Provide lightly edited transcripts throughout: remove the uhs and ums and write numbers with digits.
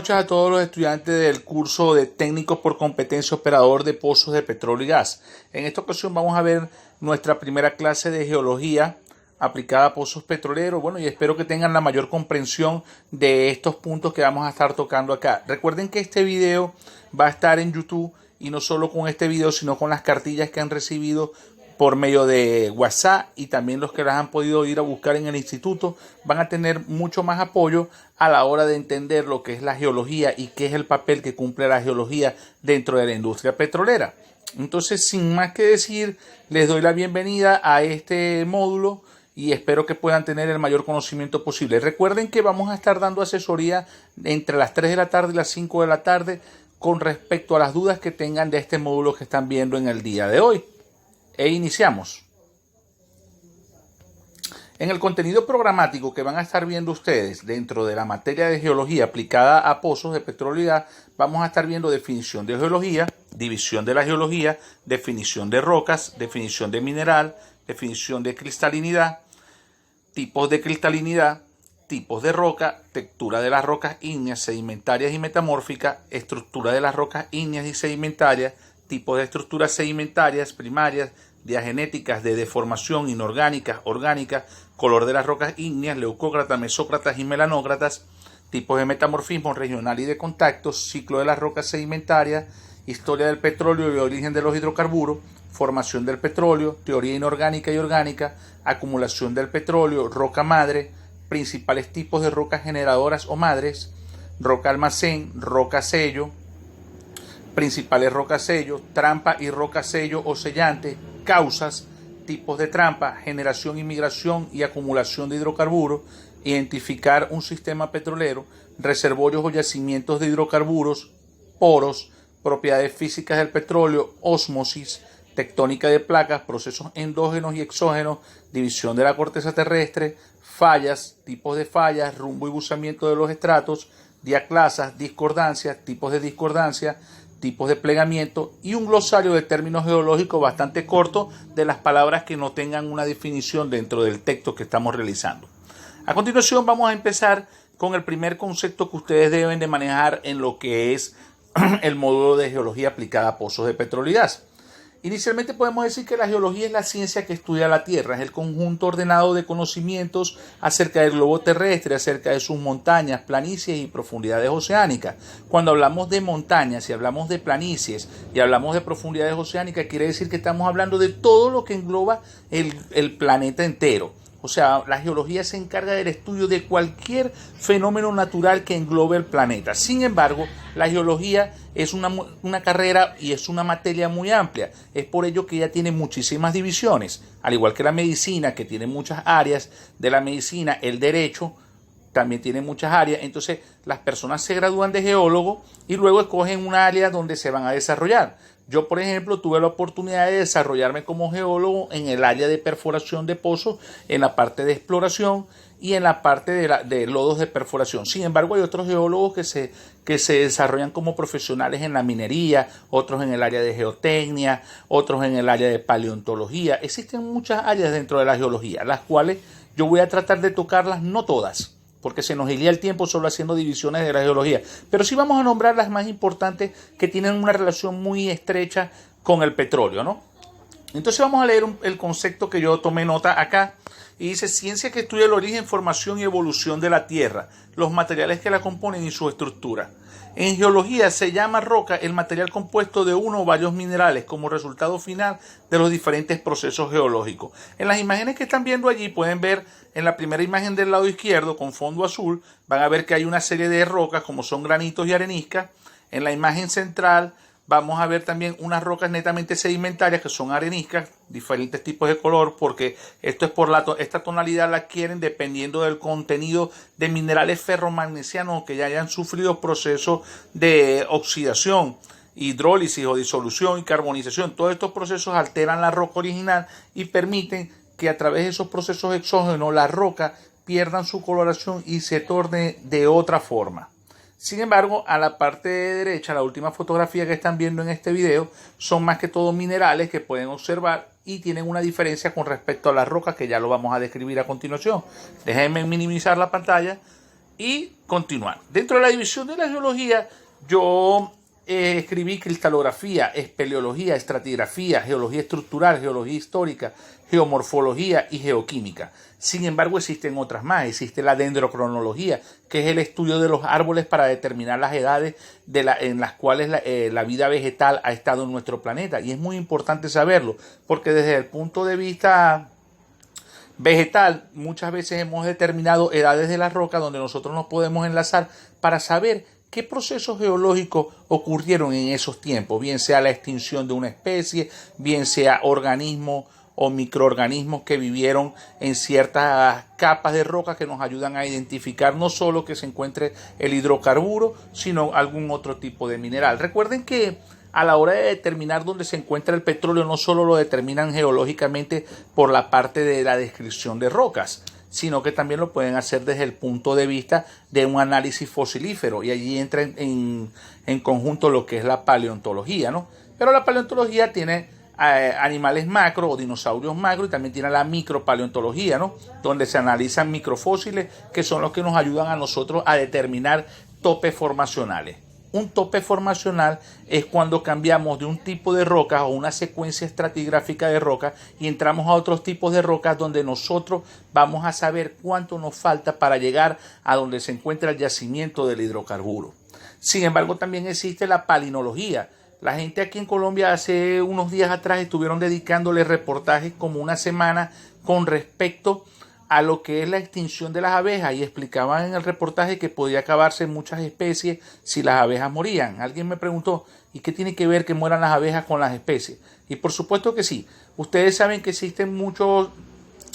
noches a todos los estudiantes del curso de técnico por competencia operador de pozos de petróleo y gas. En esta ocasión vamos a ver nuestra primera clase de geología aplicada a pozos petroleros. Bueno, y espero que tengan la mayor comprensión de estos puntos que vamos a estar tocando acá. Recuerden que este video va a estar en YouTube y no solo con este video, sino con las cartillas que han recibido por medio de WhatsApp, y también los que las han podido ir a buscar en el instituto van a tener mucho más apoyo a la hora de entender lo que es la geología y qué es el papel que cumple la geología dentro de la industria petrolera. Entonces, sin más que decir, les doy la bienvenida a este módulo y espero que puedan tener el mayor conocimiento posible. Recuerden que vamos a estar dando asesoría entre las 3 de la tarde y las 5 de la tarde con respecto a las dudas que tengan de este módulo que están viendo en el día de hoy. E iniciamos. En el contenido programático que van a estar viendo ustedes dentro de la materia de geología aplicada a pozos de petróleo y gas, vamos a estar viendo definición de geología, división de la geología, definición de rocas, definición de mineral, definición de cristalinidad, tipos de cristalinidad, tipos de roca, textura de las rocas ígneas, sedimentarias y metamórficas, estructura de las rocas ígneas y sedimentarias, tipos de estructuras sedimentarias primarias, diagenéticas de deformación inorgánicas, orgánicas, color de las rocas ígneas, leucócratas, mesócratas y melanócratas, tipos de metamorfismo regional y de contacto, ciclo de las rocas sedimentarias, historia del petróleo y origen de los hidrocarburos, formación del petróleo, teoría inorgánica y orgánica, acumulación del petróleo, roca madre, principales tipos de rocas generadoras o madres, roca almacén, roca sello, principales rocas sello, trampa y roca sello o sellante, causas, tipos de trampa, generación y migración y acumulación de hidrocarburos, identificar un sistema petrolero, reservorios o yacimientos de hidrocarburos, poros, propiedades físicas del petróleo, ósmosis, tectónica de placas, procesos endógenos y exógenos, división de la corteza terrestre, fallas, tipos de fallas, rumbo y buzamiento de los estratos, diaclasas, discordancias, tipos de discordancia, tipos de plegamiento y un glosario de términos geológicos bastante corto de las palabras que no tengan una definición dentro del texto que estamos realizando. A continuación vamos a empezar con el primer concepto que ustedes deben de manejar en lo que es el módulo de geología aplicada a pozos de petróleo y gas. Inicialmente podemos decir que la geología es la ciencia que estudia la Tierra, es el conjunto ordenado de conocimientos acerca del globo terrestre, acerca de sus montañas, planicies y profundidades oceánicas. Cuando hablamos de montañas y hablamos de planicies y hablamos de profundidades oceánicas, quiere decir que estamos hablando de todo lo que engloba el planeta entero. O sea, la geología se encarga del estudio de cualquier fenómeno natural que englobe el planeta. Sin embargo, la geología es una carrera y es una materia muy amplia. Es por ello que ella tiene muchísimas divisiones. Al igual que la medicina, que tiene muchas áreas de la medicina, el derecho también tiene muchas áreas. Entonces, las personas se gradúan de geólogo y luego escogen un área donde se van a desarrollar. Yo, por ejemplo, tuve la oportunidad de desarrollarme como geólogo en el área de perforación de pozos, en la parte de exploración y en la parte de lodos de perforación. Sin embargo, hay otros geólogos que se desarrollan como profesionales en la minería, otros en el área de geotecnia, otros en el área de paleontología. Existen muchas áreas dentro de la geología, las cuales yo voy a tratar de tocarlas, no todas, porque se nos iría el tiempo solo haciendo divisiones de la geología. Pero sí vamos a nombrar las más importantes que tienen una relación muy estrecha con el petróleo, ¿no? Entonces vamos a leer el concepto que yo tomé nota acá. Y dice: ciencia que estudia el origen, formación y evolución de la Tierra, los materiales que la componen y su estructura. En geología se llama roca el material compuesto de uno o varios minerales como resultado final de los diferentes procesos geológicos. En las imágenes que están viendo allí pueden ver en la primera imagen del lado izquierdo con fondo azul, van a ver que hay una serie de rocas como son granitos y areniscas. En la imagen central vamos a ver también unas rocas netamente sedimentarias que son areniscas, diferentes tipos de color, porque esto es por esta tonalidad la adquieren dependiendo del contenido de minerales ferromagnesianos que ya hayan sufrido procesos de oxidación, hidrólisis o disolución y carbonización. Todos estos procesos alteran la roca original y permiten que a través de esos procesos exógenos la roca pierdan su coloración y se torne de otra forma. Sin embargo, a la parte derecha, la última fotografía que están viendo en este video, son más que todo minerales que pueden observar y tienen una diferencia con respecto a las rocas que ya lo vamos a describir a continuación. Déjenme minimizar la pantalla y continuar. Dentro de la división de la geología, yo escribí cristalografía, espeleología, estratigrafía, geología estructural, geología histórica, geomorfología y geoquímica. Sin embargo, existen otras más. Existe la dendrocronología, que es el estudio de los árboles para determinar las edades en las cuales la vida vegetal ha estado en nuestro planeta. Y es muy importante saberlo, porque desde el punto de vista vegetal, muchas veces hemos determinado edades de las rocas donde nosotros nos podemos enlazar para saber qué procesos geológicos ocurrieron en esos tiempos, bien sea la extinción de una especie, bien sea organismos o microorganismos que vivieron en ciertas capas de roca que nos ayudan a identificar no solo que se encuentre el hidrocarburo, sino algún otro tipo de mineral. Recuerden que a la hora de determinar dónde se encuentra el petróleo, no solo lo determinan geológicamente por la parte de la descripción de rocas, sino que también lo pueden hacer desde el punto de vista de un análisis fosilífero, y allí entra en conjunto lo que es la paleontología, ¿no? Pero la paleontología tiene animales macro o dinosaurios macro, y también tiene la micropaleontología, ¿no? Donde se analizan microfósiles, que son los que nos ayudan a nosotros a determinar topes formacionales. Un tope formacional es cuando cambiamos de un tipo de roca o una secuencia estratigráfica de roca y entramos a otros tipos de rocas donde nosotros vamos a saber cuánto nos falta para llegar a donde se encuentra el yacimiento del hidrocarburo. Sin embargo, también existe la palinología. La gente aquí en Colombia hace unos días atrás estuvieron dedicándole reportajes como una semana con respecto a lo que es la extinción de las abejas, y explicaban en el reportaje que podía acabarse muchas especies si las abejas morían. Alguien me preguntó, ¿y qué tiene que ver que mueran las abejas con las especies? Y por supuesto que sí. Ustedes saben que existen muchos,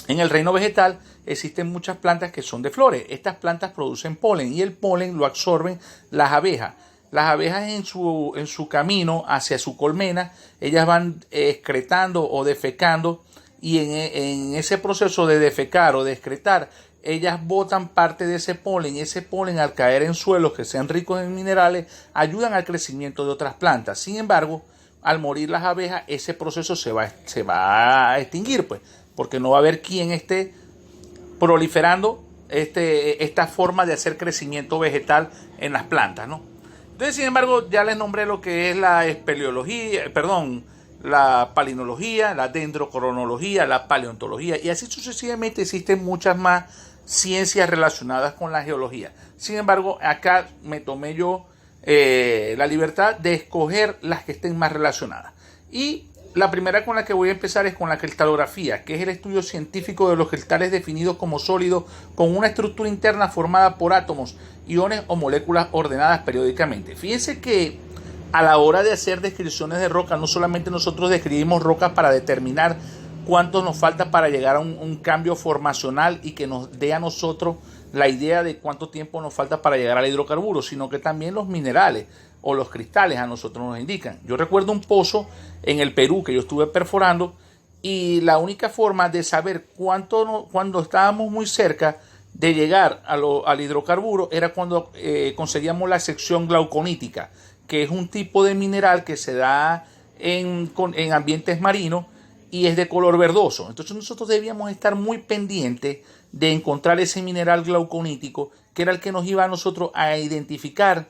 en el reino vegetal, existen muchas plantas que son de flores. Estas plantas producen polen y el polen lo absorben las abejas. Las abejas en su camino hacia su colmena, ellas van excretando o defecando, y en ese proceso de defecar o de excretar, ellas botan parte de ese polen, y ese polen, al caer en suelos que sean ricos en minerales, ayudan al crecimiento de otras plantas. Sin embargo, al morir las abejas, ese proceso se va a extinguir, pues, porque no va a haber quien esté proliferando esta forma de hacer crecimiento vegetal en las plantas, ¿no? Entonces, sin embargo, ya les nombré lo que es la la palinología, la dendrocronología, la paleontología, y así sucesivamente existen muchas más ciencias relacionadas con la geología. Sin embargo, acá me tomé yo la libertad de escoger las que estén más relacionadas. Y la primera con la que voy a empezar es con la cristalografía, que es el estudio científico de los cristales definidos como sólidos con una estructura interna formada por átomos, iones o moléculas ordenadas periódicamente. Fíjense que a la hora de hacer descripciones de roca, no solamente nosotros describimos rocas para determinar cuánto nos falta para llegar a un cambio formacional y que nos dé a nosotros la idea de cuánto tiempo nos falta para llegar al hidrocarburo, sino que también los minerales o los cristales a nosotros nos indican. Yo recuerdo un pozo en el Perú que yo estuve perforando, y la única forma de saber cuando estábamos muy cerca de llegar al hidrocarburo era cuando conseguíamos la sección glauconítica, que es un tipo de mineral que se da en ambientes marinos y es de color verdoso. Entonces nosotros debíamos estar muy pendientes de encontrar ese mineral glauconítico, que era el que nos iba a nosotros a identificar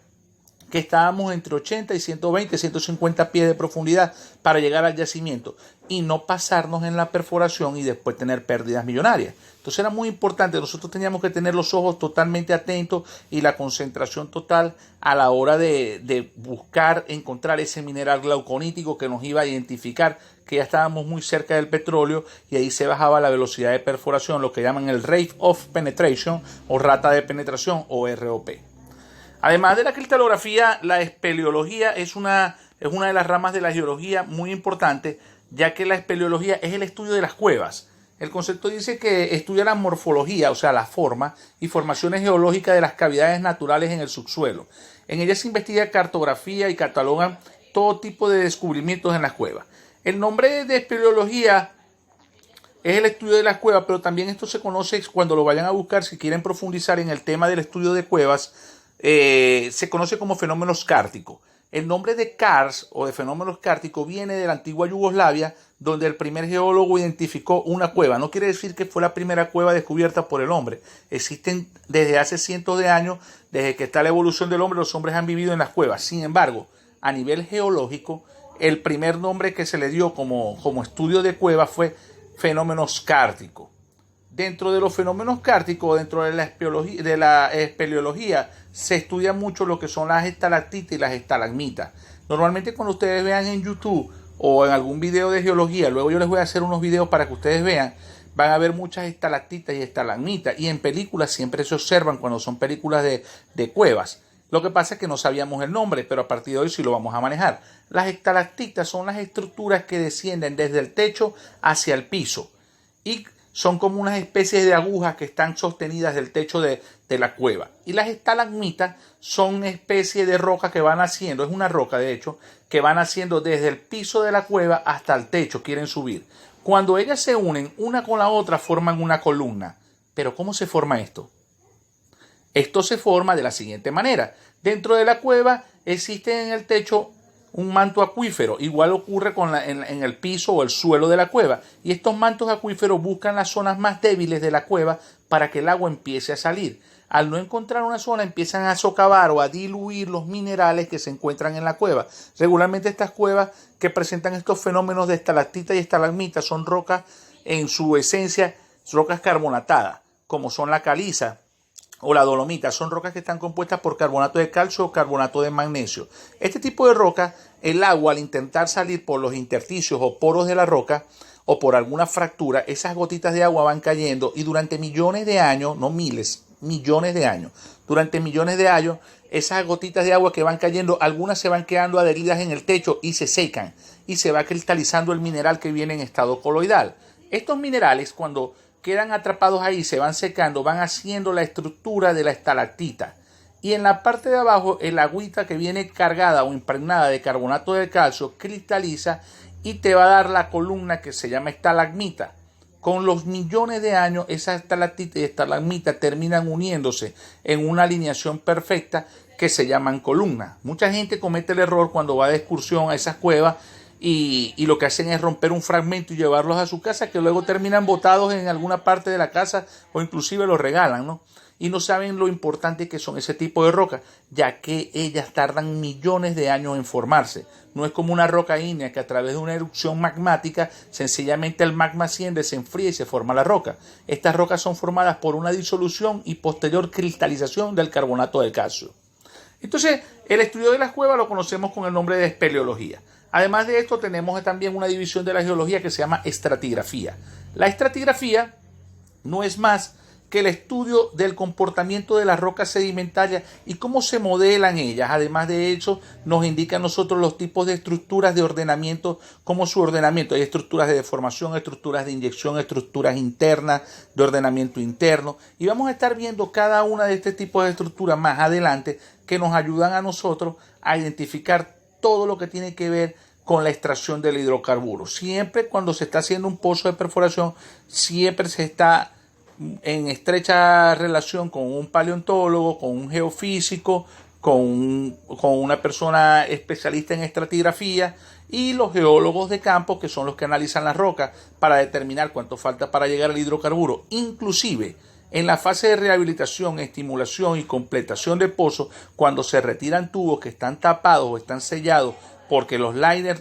que estábamos entre 80 y 120, 150 pies de profundidad para llegar al yacimiento y no pasarnos en la perforación y después tener pérdidas millonarias. Entonces era muy importante, nosotros teníamos que tener los ojos totalmente atentos y la concentración total a la hora de buscar encontrar ese mineral glauconítico que nos iba a identificar que ya estábamos muy cerca del petróleo, y ahí se bajaba la velocidad de perforación, lo que llaman el rate of penetration o rata de penetración o ROP. Además de la cristalografía, la espeleología es una de las ramas de la geología muy importante, ya que la espeleología es el estudio de las cuevas. El concepto dice que estudia la morfología, o sea, la forma y formaciones geológicas de las cavidades naturales en el subsuelo. En ella se investiga cartografía y catalogan todo tipo de descubrimientos en las cuevas. El nombre de espeleología es el estudio de las cuevas, pero también esto se conoce, cuando lo vayan a buscar, si quieren profundizar en el tema del estudio de cuevas, se conoce como fenómenos kárticos. El nombre de Kars o de fenómenos kárticos viene de la antigua Yugoslavia, donde el primer geólogo identificó una cueva. No quiere decir que fue la primera cueva descubierta por el hombre. Existen desde hace cientos de años, desde que está la evolución del hombre, los hombres han vivido en las cuevas. Sin embargo, a nivel geológico, el primer nombre que se le dio como estudio de cuevas fue fenómenos kárticos. Dentro de los fenómenos kárticos, dentro de la espeleología, se estudia mucho lo que son las estalactitas y las estalagmitas. Normalmente cuando ustedes vean en YouTube o en algún video de geología, luego yo les voy a hacer unos videos para que ustedes vean, van a ver muchas estalactitas y estalagmitas. Y en películas siempre se observan cuando son películas de cuevas. Lo que pasa es que no sabíamos el nombre, pero a partir de hoy sí lo vamos a manejar. Las estalactitas son las estructuras que descienden desde el techo hacia el piso y son como unas especies de agujas que están sostenidas del techo de la cueva. Y las estalagmitas son una especie de roca que van haciendo, es una roca de hecho, que van haciendo desde el piso de la cueva hasta el techo, quieren subir. Cuando ellas se unen una con la otra forman una columna. Pero ¿cómo se forma esto? Esto se forma de la siguiente manera. Dentro de la cueva existe en el techo un manto acuífero, igual ocurre en el piso o el suelo de la cueva, y estos mantos acuíferos buscan las zonas más débiles de la cueva para que el agua empiece a salir. Al no encontrar una zona empiezan a socavar o a diluir los minerales que se encuentran en la cueva. Regularmente estas cuevas que presentan estos fenómenos de estalactitas y estalagmitas son rocas en su esencia, rocas carbonatadas, como son la caliza o la dolomita. Son rocas que están compuestas por carbonato de calcio o carbonato de magnesio. Este tipo de roca, el agua al intentar salir por los intersticios o poros de la roca o por alguna fractura, esas gotitas de agua van cayendo y durante millones de años, no miles, millones de años, durante millones de años, esas gotitas de agua que van cayendo, algunas se van quedando adheridas en el techo y se secan y se va cristalizando el mineral que viene en estado coloidal. Estos minerales, cuando quedan atrapados ahí, se van secando, van haciendo la estructura de la estalactita. Y en la parte de abajo, el agüita que viene cargada o impregnada de carbonato de calcio cristaliza y te va a dar la columna que se llama estalagmita. Con los millones de años, esas estalactitas y estalagmitas terminan uniéndose en una alineación perfecta que se llaman columnas. Mucha gente comete el error cuando va de excursión a esas cuevas y lo que hacen es romper un fragmento y llevarlos a su casa, que luego terminan botados en alguna parte de la casa o inclusive los regalan, ¿no? Y no saben lo importante que son ese tipo de rocas, ya que ellas tardan millones de años en formarse. No es como una roca ígnea que a través de una erupción magmática sencillamente el magma asciende, se enfría y se forma la roca. Estas rocas son formadas por una disolución y posterior cristalización del carbonato de calcio. Entonces, el estudio de las cuevas lo conocemos con el nombre de espeleología. Además de esto, tenemos también una división de la geología que se llama estratigrafía. La estratigrafía no es más que el estudio del comportamiento de las rocas sedimentarias y cómo se modelan ellas. Además de eso, nos indica a nosotros los tipos de estructuras de ordenamiento, como su ordenamiento. Hay estructuras de deformación, estructuras de inyección, estructuras internas, de ordenamiento interno. Y vamos a estar viendo cada una de este tipo de estructuras más adelante que nos ayudan a nosotros a identificar todo lo que tiene que ver con la extracción del hidrocarburo. Siempre cuando se está haciendo un pozo de perforación, siempre se está en estrecha relación con un paleontólogo, con un geofísico, con una persona especialista en estratigrafía y los geólogos de campo, que son los que analizan las rocas para determinar cuánto falta para llegar al hidrocarburo. Inclusive en la fase de rehabilitación, estimulación y completación de pozos, cuando se retiran tubos que están tapados o están sellados, porque los liners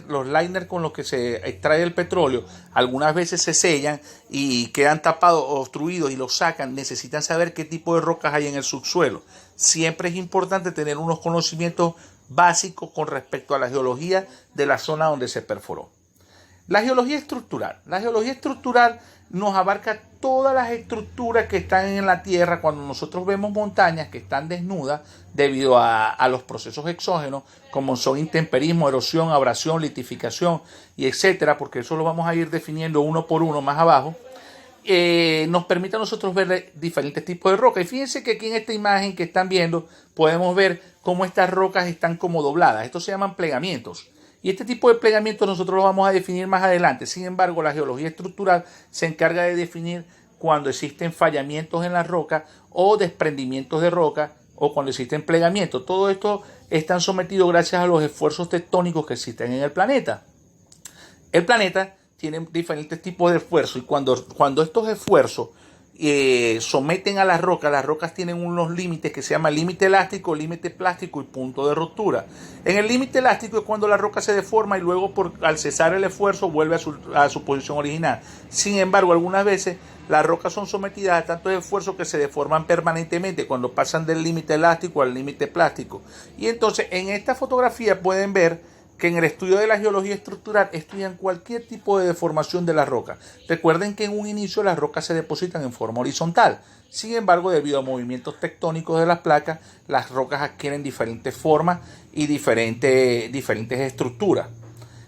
con los que se extrae el petróleo algunas veces se sellan y quedan tapados o obstruidos y los sacan, necesitan saber qué tipo de rocas hay en el subsuelo. Siempre es importante tener unos conocimientos básicos con respecto a la geología de la zona donde se perforó. La geología estructural. La geología estructural nos abarca todas las estructuras que están en la Tierra. Cuando nosotros vemos montañas que están desnudas debido a los procesos exógenos, como son intemperismo, erosión, abrasión, litificación y etcétera, porque eso lo vamos a ir definiendo uno por uno más abajo, nos permite a nosotros ver diferentes tipos de rocas. Y fíjense que aquí en esta imagen que están viendo podemos ver cómo estas rocas están como dobladas. Estos se llaman plegamientos. Y este tipo de plegamientos nosotros lo vamos a definir más adelante. Sin embargo, la geología estructural se encarga de definir cuando existen fallamientos en la roca o desprendimientos de roca o cuando existen plegamientos. Todo esto están sometidos gracias a los esfuerzos tectónicos que existen en el planeta. El planeta tiene diferentes tipos de esfuerzos y cuando estos esfuerzos someten a las rocas tienen unos límites que se llaman límite elástico, límite plástico y punto de ruptura. En el límite elástico es cuando la roca se deforma y luego al cesar el esfuerzo vuelve a su posición original. Sin embargo, algunas veces las rocas son sometidas a tantos esfuerzos que se deforman permanentemente cuando pasan del límite elástico al límite plástico. Y entonces en esta fotografía pueden ver que en el estudio de la geología estructural estudian cualquier tipo de deformación de la roca. Recuerden que en un inicio las rocas se depositan en forma horizontal. Sin embargo, debido a movimientos tectónicos de las placas, las rocas adquieren diferentes formas y diferentes estructuras.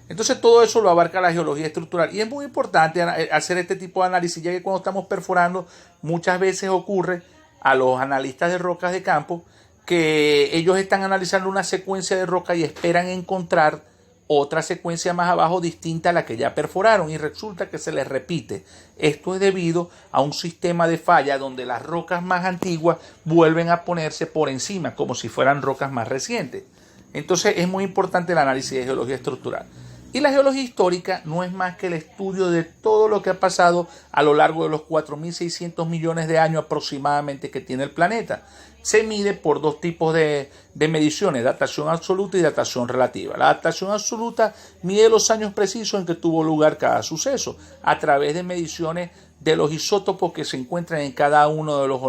Entonces todo eso lo abarca la geología estructural y es muy importante hacer este tipo de análisis, ya que cuando estamos perforando muchas veces ocurre a los analistas de rocas de campo que ellos están analizando una secuencia de roca y esperan encontrar otra secuencia más abajo distinta a la que ya perforaron y resulta que se les repite. Esto es debido a un sistema de falla donde las rocas más antiguas vuelven a ponerse por encima como si fueran rocas más recientes. Entonces es muy importante el análisis de geología estructural. Y la geología histórica no es más que el estudio de todo lo que ha pasado a lo largo de los 4.600 millones de años aproximadamente que tiene el planeta. Se mide por dos tipos de mediciones, datación absoluta y datación relativa. La datación absoluta mide los años precisos en que tuvo lugar cada suceso a través de mediciones de los isótopos que se encuentran en cada uno de los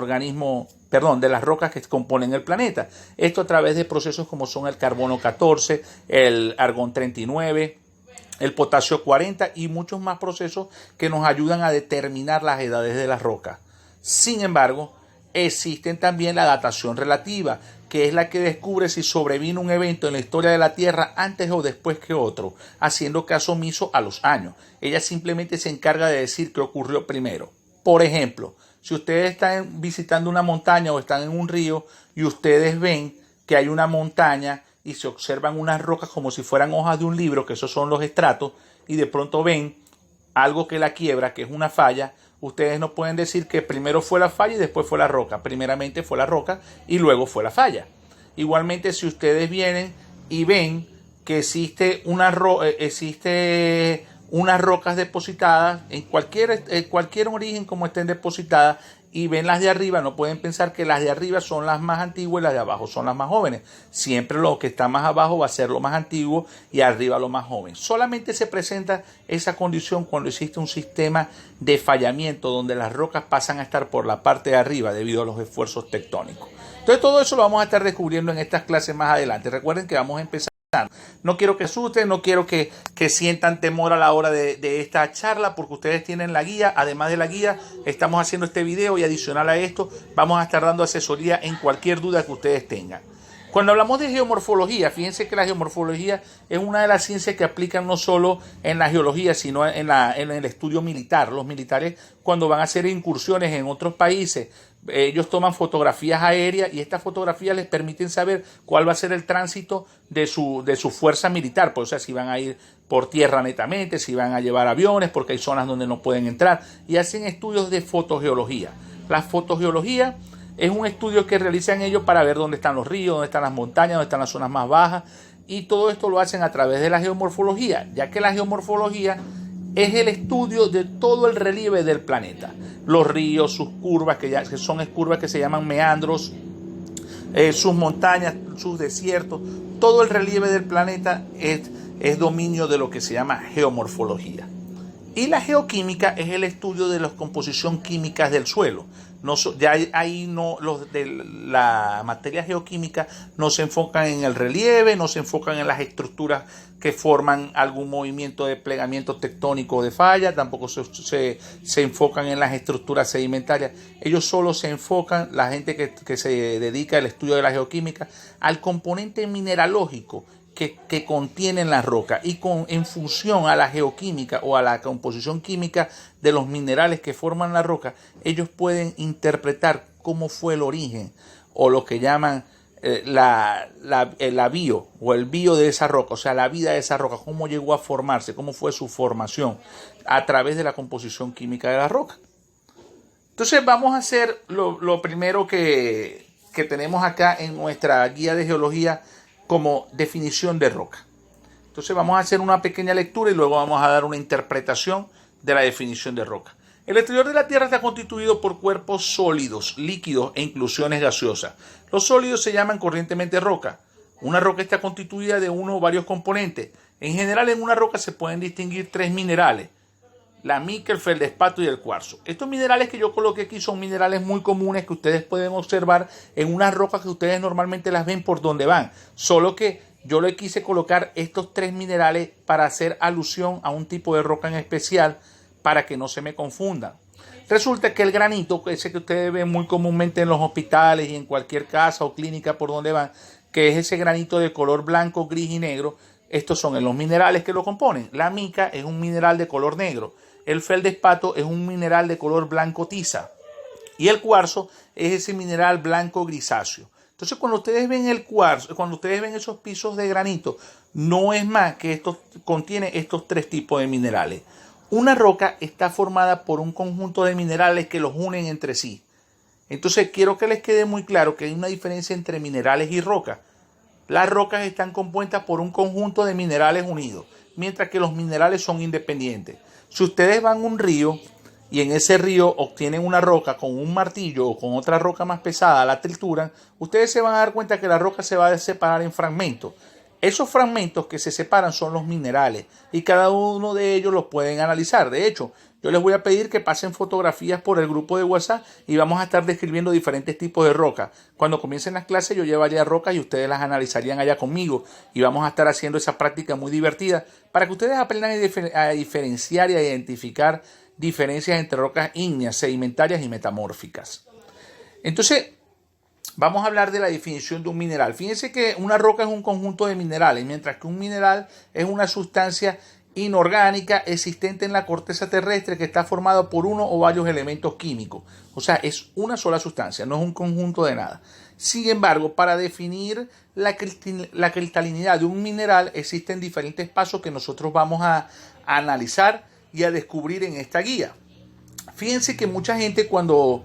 de las rocas que componen el planeta. Esto a través de procesos como son el carbono 14, el argón 39, el potasio 40 y muchos más procesos que nos ayudan a determinar las edades de las rocas. Sin embargo, existen también la datación relativa, que es la que descubre si sobrevino un evento en la historia de la Tierra antes o después que otro, haciendo caso omiso a los años. Ella simplemente se encarga de decir qué ocurrió primero. Por ejemplo, si ustedes están visitando una montaña o están en un río y ustedes ven que hay una montaña y se observan unas rocas como si fueran hojas de un libro, que esos son los estratos, y de pronto ven algo que la quiebra, que es una falla, ustedes no pueden decir que primero fue la falla y después fue la roca. Primeramente fue la roca y luego fue la falla. Igualmente, si ustedes vienen y ven que existe unas rocas depositadas en cualquier origen como estén depositadas y ven las de arriba, no pueden pensar que las de arriba son las más antiguas y las de abajo son las más jóvenes. Siempre lo que está más abajo va a ser lo más antiguo y arriba lo más joven. Solamente se presenta esa condición cuando existe un sistema de fallamiento donde las rocas pasan a estar por la parte de arriba debido a los esfuerzos tectónicos. Entonces todo eso lo vamos a estar descubriendo en estas clases más adelante. Recuerden que vamos a empezar. No quiero que asusten, no quiero que sientan temor a la hora de esta charla, porque ustedes tienen la guía. Además de la guía, estamos haciendo este video y adicional a esto, vamos a estar dando asesoría en cualquier duda que ustedes tengan. Cuando hablamos de geomorfología, fíjense que la geomorfología es una de las ciencias que aplican no solo en la geología, sino en el estudio militar. Los militares, cuando van a hacer incursiones en otros países, ellos toman fotografías aéreas y estas fotografías les permiten saber cuál va a ser el tránsito de su fuerza militar. Pues, o sea, si van a ir por tierra netamente, si van a llevar aviones, porque hay zonas donde no pueden entrar. Y hacen estudios de fotogeología. La fotogeología es un estudio que realizan ellos para ver dónde están los ríos, dónde están las montañas, dónde están las zonas más bajas. Y todo esto lo hacen a través de la geomorfología, ya que la geomorfología es el estudio de todo el relieve del planeta. Los ríos, sus curvas, que son curvas que se llaman meandros, sus montañas, sus desiertos, todo el relieve del planeta es dominio de lo que se llama geomorfología. Y la geoquímica es el estudio de las composiciones químicas del suelo. Los de la materia geoquímica no se enfocan en el relieve, no se enfocan en las estructuras que forman algún movimiento de plegamiento tectónico de falla, tampoco se enfocan en las estructuras sedimentarias. Ellos solo se enfocan, la gente que se dedica al estudio de la geoquímica, al componente mineralógico que contienen las rocas y en función a la geoquímica o a la composición química de los minerales que forman la roca, ellos pueden interpretar cómo fue el origen o lo que llaman la bio o el bio de esa roca, o sea, la vida de esa roca, cómo llegó a formarse, cómo fue su formación a través de la composición química de la roca. Entonces vamos a hacer lo primero que tenemos acá en nuestra guía de geología como definición de roca. Entonces vamos a hacer una pequeña lectura y luego vamos a dar una interpretación de la definición de roca. El exterior de la Tierra está constituido por cuerpos sólidos, líquidos e inclusiones gaseosas. Los sólidos se llaman corrientemente roca. Una roca está constituida de uno o varios componentes. En general, en una roca se pueden distinguir tres minerales: la mica, el feldespato y el cuarzo. Estos minerales que yo coloqué aquí son minerales muy comunes que ustedes pueden observar en unas rocas que ustedes normalmente las ven por donde van. Solo que yo le quise colocar estos tres minerales para hacer alusión a un tipo de roca en especial para que no se me confundan. Resulta que el granito, ese que ustedes ven muy comúnmente en los hospitales y en cualquier casa o clínica por donde van, que es ese granito de color blanco, gris y negro, estos son los minerales que lo componen. La mica es un mineral de color negro. El feldespato es un mineral de color blanco tiza. Y el cuarzo es ese mineral blanco grisáceo. Entonces, cuando ustedes ven el cuarzo, cuando ustedes ven esos pisos de granito, no es más que esto contiene estos tres tipos de minerales. Una roca está formada por un conjunto de minerales que los unen entre sí. Entonces, quiero que les quede muy claro que hay una diferencia entre minerales y rocas. Las rocas están compuestas por un conjunto de minerales unidos, mientras que los minerales son independientes. Si ustedes van a un río y en ese río obtienen una roca con un martillo o con otra roca más pesada, la trituran, ustedes se van a dar cuenta que la roca se va a separar en fragmentos. Esos fragmentos que se separan son los minerales y cada uno de ellos los pueden analizar. De hecho, yo les voy a pedir que pasen fotografías por el grupo de WhatsApp y vamos a estar describiendo diferentes tipos de rocas. Cuando comiencen las clases yo llevaría rocas y ustedes las analizarían allá conmigo y vamos a estar haciendo esa práctica muy divertida para que ustedes aprendan a diferenciar y a identificar diferencias entre rocas ígneas, sedimentarias y metamórficas. Entonces, vamos a hablar de la definición de un mineral. Fíjense que una roca es un conjunto de minerales, mientras que un mineral es una sustancia inorgánica existente en la corteza terrestre que está formada por uno o varios elementos químicos. O sea, es una sola sustancia, no es un conjunto de nada. Sin embargo, para definir la cristalinidad de un mineral existen diferentes pasos que nosotros vamos a analizar y a descubrir en esta guía. Fíjense que mucha gente cuando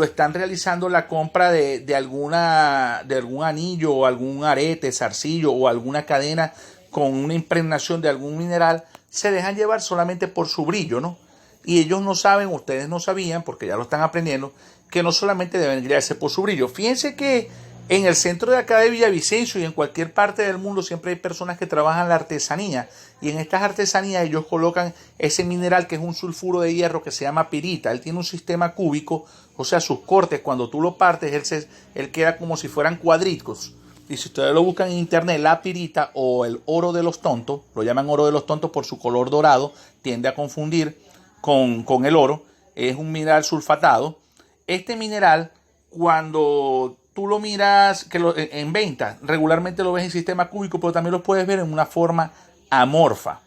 están realizando la compra de algún anillo o algún arete, zarcillo o alguna cadena con una impregnación de algún mineral, se dejan llevar solamente por su brillo, ¿no? Y ellos no saben, ustedes no sabían, porque ya lo están aprendiendo, que no solamente deben guiarse por su brillo. Fíjense que en el centro de acá de Villavicencio y en cualquier parte del mundo siempre hay personas que trabajan la artesanía y en estas artesanías ellos colocan ese mineral que es un sulfuro de hierro que se llama pirita. Él tiene un sistema cúbico, o sea, sus cortes cuando tú lo partes, él queda como si fueran cuadritos. Y si ustedes lo buscan en internet, la pirita o el oro de los tontos, lo llaman oro de los tontos por su color dorado, tiende a confundir con el oro, es un mineral sulfatado. Este mineral, cuando tú lo miras en venta, regularmente lo ves en sistema cúbico, pero también lo puedes ver en una forma amorfa.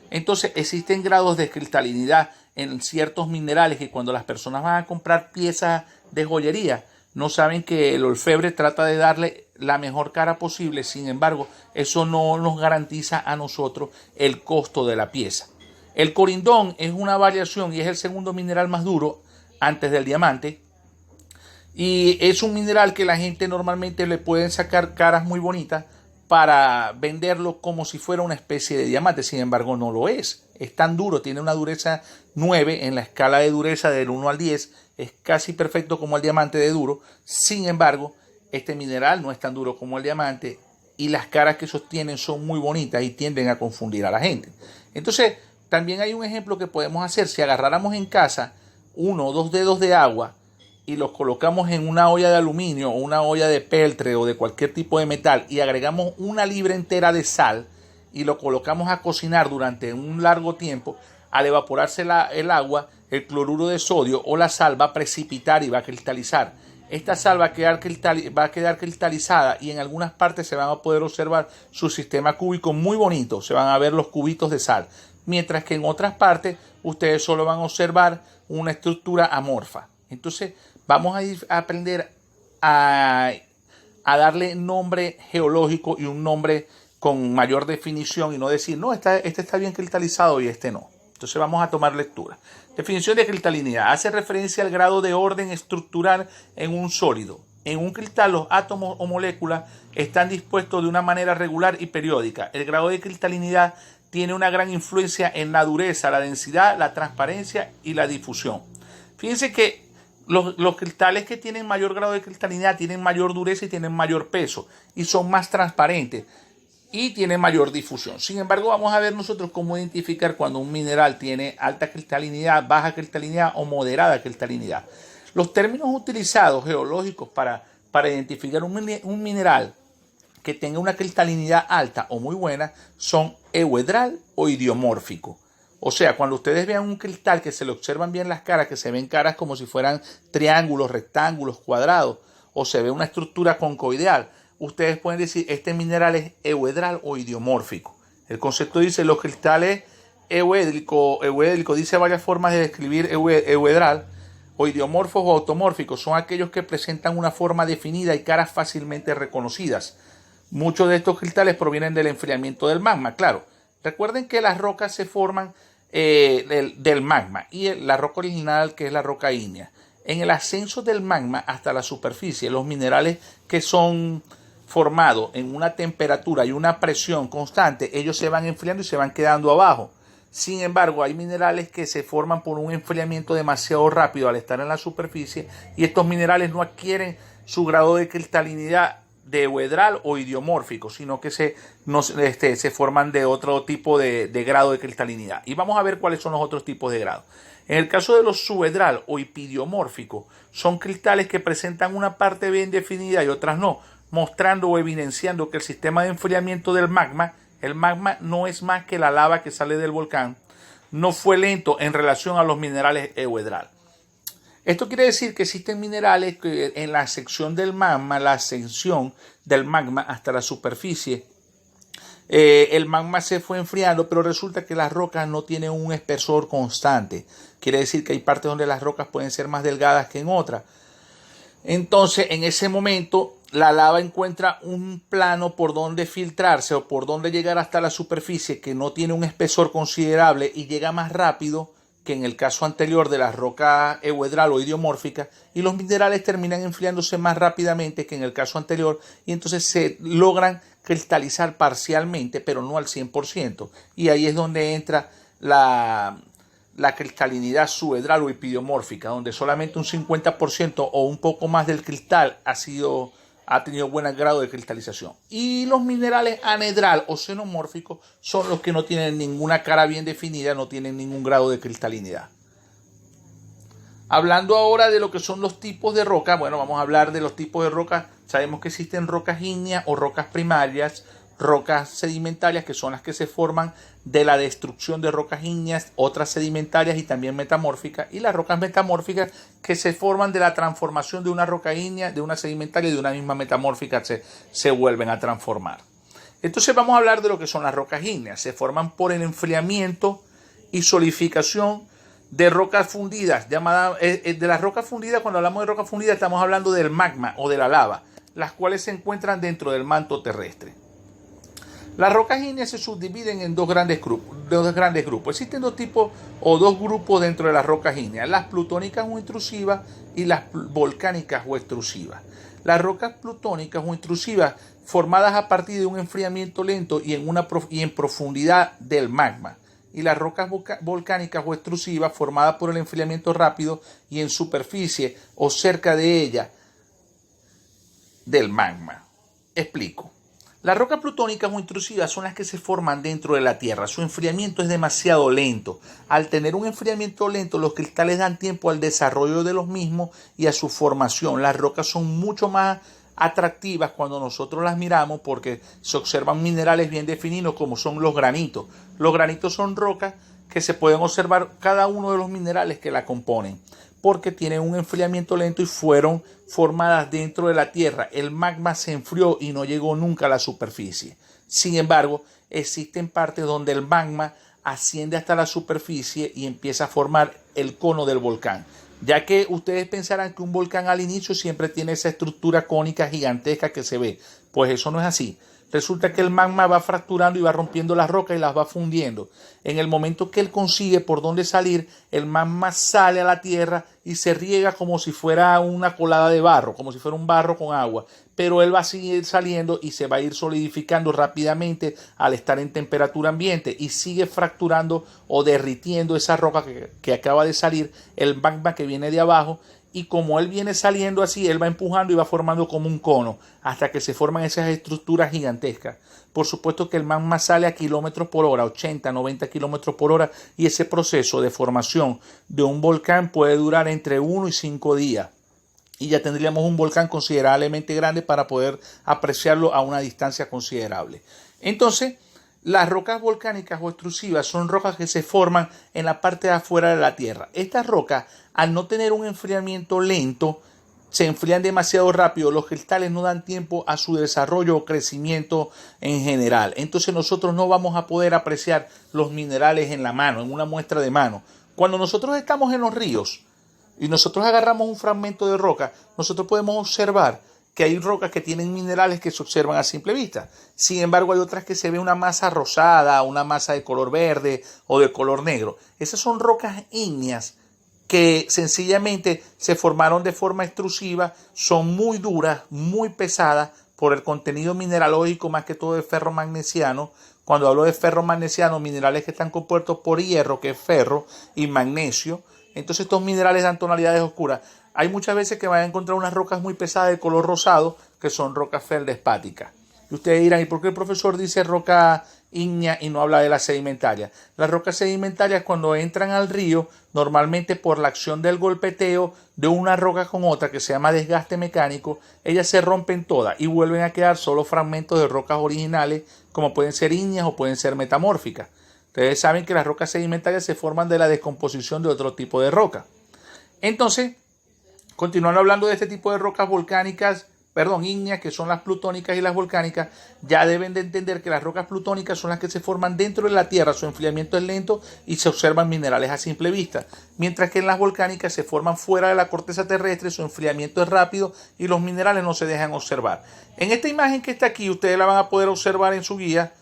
Entonces existen grados de cristalinidad en ciertos minerales que cuando las personas van a comprar piezas de joyería, no saben que el orfebre trata de darle la mejor cara posible. Sin embargo, eso no nos garantiza a nosotros el costo de la pieza. El corindón es una variación y es el segundo mineral más duro antes del diamante. Y es un mineral que la gente normalmente le pueden sacar caras muy bonitas para venderlo como si fuera una especie de diamante. Sin embargo, no lo es. Es tan duro, tiene una dureza 9 en la escala de dureza del 1 al 10. Es casi perfecto como el diamante de duro. Sin embargo, este mineral no es tan duro como el diamante y las caras que sostienen son muy bonitas y tienden a confundir a la gente. Entonces, también hay un ejemplo que podemos hacer. Si agarráramos en casa 1 o 2 dedos de agua y los colocamos en una olla de aluminio o una olla de peltre o de cualquier tipo de metal y agregamos una libra entera de sal y lo colocamos a cocinar durante un largo tiempo, al evaporarse el agua, el cloruro de sodio o la sal va a precipitar y va a cristalizar. Esta sal va a quedar cristalizada y en algunas partes se van a poder observar su sistema cúbico muy bonito, se van a ver los cubitos de sal, mientras que en otras partes ustedes solo van a observar una estructura amorfa. Entonces vamos a aprender a darle nombre geológico y un nombre con mayor definición y no decir, no, este está bien cristalizado y este no. Entonces vamos a tomar lectura. Definición de cristalinidad. Hace referencia al grado de orden estructural en un sólido. En un cristal los átomos o moléculas están dispuestos de una manera regular y periódica. El grado de cristalinidad tiene una gran influencia en la dureza, la densidad, la transparencia y la difusión. Fíjense que los cristales que tienen mayor grado de cristalinidad tienen mayor dureza y tienen mayor peso y son más transparentes y tienen mayor difusión. Sin embargo, vamos a ver nosotros cómo identificar cuando un mineral tiene alta cristalinidad, baja cristalinidad o moderada cristalinidad. Los términos utilizados geológicos para identificar un mineral que tenga una cristalinidad alta o muy buena son euedral o idiomórfico. O sea, cuando ustedes vean un cristal que se le observan bien las caras, que se ven caras como si fueran triángulos, rectángulos, cuadrados, o se ve una estructura concoideal, ustedes pueden decir, este mineral es euedral o idiomórfico. El concepto dice, los cristales euédrico dice varias formas de describir euedral, o idiomorfos o automórficos, son aquellos que presentan una forma definida y caras fácilmente reconocidas. Muchos de estos cristales provienen del enfriamiento del magma, claro. Recuerden que las rocas se forman del magma y la roca original, que es la roca ígnea. En el ascenso del magma hasta la superficie, los minerales que son formados en una temperatura y una presión constante, ellos se van enfriando y se van quedando abajo. Sin embargo, hay minerales que se forman por un enfriamiento demasiado rápido al estar en la superficie y estos minerales no adquieren su grado de cristalinidad de euedral o idiomórfico, sino que se forman de otro tipo de grado de cristalinidad. Y vamos a ver cuáles son los otros tipos de grado. En el caso de los subedral o ipidiomórfico, son cristales que presentan una parte bien definida y otras no, mostrando o evidenciando que el sistema de enfriamiento del magma, el magma no es más que la lava que sale del volcán, no fue lento en relación a los minerales euedral. Esto quiere decir que existen minerales que en la sección del magma, la ascensión del magma hasta la superficie, el magma se fue enfriando, pero resulta que las rocas no tienen un espesor constante. Quiere decir que hay partes donde las rocas pueden ser más delgadas que en otras. Entonces, en ese momento, la lava encuentra un plano por donde filtrarse o por donde llegar hasta la superficie que no tiene un espesor considerable y llega más rápido que en el caso anterior de las rocas euedral o idiomórficas, y los minerales terminan enfriándose más rápidamente que en el caso anterior y entonces se logran cristalizar parcialmente, pero no al 100%. Y ahí es donde entra la cristalinidad subedral o ipidiomórfica, donde solamente un 50% o un poco más del cristal ha tenido buen grado de cristalización. Y los minerales anedral o xenomórficos son los que no tienen ninguna cara bien definida, no tienen ningún grado de cristalinidad. Hablando ahora de lo que son los tipos de roca, bueno, vamos a hablar de los tipos de rocas. Sabemos que existen rocas ígneas o rocas primarias, rocas sedimentarias, que son las que se forman de la destrucción de rocas ígneas, otras sedimentarias y también metamórficas, y las rocas metamórficas que se forman de la transformación de una roca ígnea, de una sedimentaria y de una misma metamórfica se vuelven a transformar. Entonces vamos a hablar de lo que son las rocas ígneas. Se forman por el enfriamiento y solidificación de rocas fundidas, de las rocas fundidas. Cuando hablamos de rocas fundidas estamos hablando del magma o de la lava, las cuales se encuentran dentro del manto terrestre. Las rocas ígneas se subdividen en dos grandes grupos. Existen dos tipos o dos grupos dentro de las rocas ígneas, las plutónicas o intrusivas y las volcánicas o extrusivas. Las rocas plutónicas o intrusivas, formadas a partir de un enfriamiento lento y en profundidad del magma. Y las rocas volcánicas o extrusivas, formadas por el enfriamiento rápido y en superficie o cerca de ella del magma. Explico. Las rocas plutónicas o intrusivas son las que se forman dentro de la Tierra. Su enfriamiento es demasiado lento. Al tener un enfriamiento lento, los cristales dan tiempo al desarrollo de los mismos y a su formación. Las rocas son mucho más atractivas cuando nosotros las miramos porque se observan minerales bien definidos como son los granitos. Los granitos son rocas que se pueden observar cada uno de los minerales que la componen, porque tienen un enfriamiento lento y fueron formadas dentro de la Tierra. El magma se enfrió y no llegó nunca a la superficie. Sin embargo, existen partes donde el magma asciende hasta la superficie y empieza a formar el cono del volcán. Ya que ustedes pensarán que un volcán al inicio siempre tiene esa estructura cónica gigantesca que se ve. Pues eso no es así. Resulta que el magma va fracturando y va rompiendo las rocas y las va fundiendo. En el momento que él consigue por dónde salir, el magma sale a la tierra y se riega como si fuera una colada de barro, como si fuera un barro con agua. Pero él va a seguir saliendo y se va a ir solidificando rápidamente al estar en temperatura ambiente y sigue fracturando o derritiendo esa roca que acaba de salir, el magma que viene de abajo. Y como él viene saliendo así, él va empujando y va formando como un cono hasta que se forman esas estructuras gigantescas. Por supuesto que el magma sale a kilómetros por hora, 80, 90 kilómetros por hora, y ese proceso de formación de un volcán puede durar entre 1 y 5 días. Y ya tendríamos un volcán considerablemente grande para poder apreciarlo a una distancia considerable. Entonces, las rocas volcánicas o extrusivas son rocas que se forman en la parte de afuera de la Tierra. Estas rocas, al no tener un enfriamiento lento, se enfrían demasiado rápido. Los cristales no dan tiempo a su desarrollo o crecimiento en general. Entonces nosotros no vamos a poder apreciar los minerales en la mano, en una muestra de mano. Cuando nosotros estamos en los ríos y nosotros agarramos un fragmento de roca, nosotros podemos observar que hay rocas que tienen minerales que se observan a simple vista. Sin embargo, hay otras que se ve una masa rosada, una masa de color verde o de color negro. Esas son rocas ígneas que sencillamente se formaron de forma extrusiva, son muy duras, muy pesadas por el contenido mineralógico más que todo de ferro magnesiano. Cuando hablo de ferro magnesiano, minerales que están compuestos por hierro, que es ferro, y magnesio. Entonces estos minerales dan tonalidades oscuras. Hay muchas veces que van a encontrar unas rocas muy pesadas de color rosado, que son rocas feldespáticas. Y ustedes dirán, ¿y por qué el profesor dice roca ígnea y no habla de la sedimentaria? Las rocas sedimentarias, cuando entran al río, normalmente por la acción del golpeteo de una roca con otra, que se llama desgaste mecánico, ellas se rompen todas y vuelven a quedar solo fragmentos de rocas originales, como pueden ser ígneas o pueden ser metamórficas. Ustedes saben que las rocas sedimentarias se forman de la descomposición de otro tipo de roca. Entonces, continuando hablando de este tipo de rocas volcánicas, ígneas, que son las plutónicas y las volcánicas, ya deben de entender que las rocas plutónicas son las que se forman dentro de la Tierra, su enfriamiento es lento y se observan minerales a simple vista, mientras que en las volcánicas se forman fuera de la corteza terrestre, su enfriamiento es rápido y los minerales no se dejan observar. En esta imagen que está aquí, ustedes la van a poder observar en su guía,